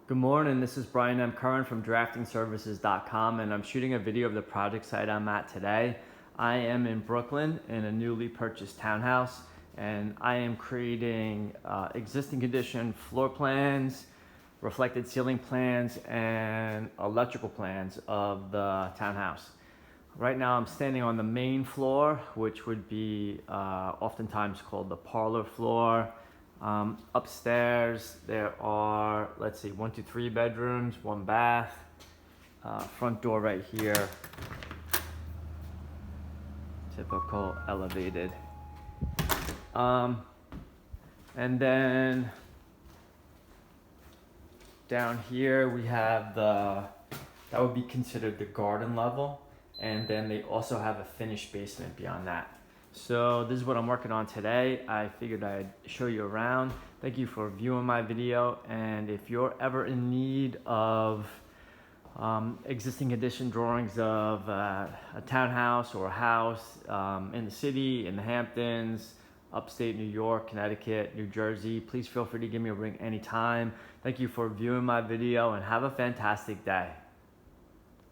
Good morning, this is Brian M. Curran from DraftingServices.com, and I'm shooting a video of the project site I'm at today. I am in Brooklyn in a newly purchased townhouse, and I am creating existing condition floor plans, reflected ceiling plans, and electrical plans of the townhouse. Right now I'm standing on the main floor, which would be oftentimes called the parlor floor. Upstairs there are, let's see, 1, 2, 3 bedrooms, 1 bath, front door right here, typical elevated. And then down here we have that would be considered the garden level, and then they also have a finished basement beyond that. So this is what I'm working on today. I figured I'd show you around. Thank you for viewing my video, and if you're ever in need of existing condition drawings of a townhouse or a house in the city, in the Hamptons, upstate New York, Connecticut, New Jersey, please feel free to give me a ring anytime. Thank you for viewing my video and have a fantastic day.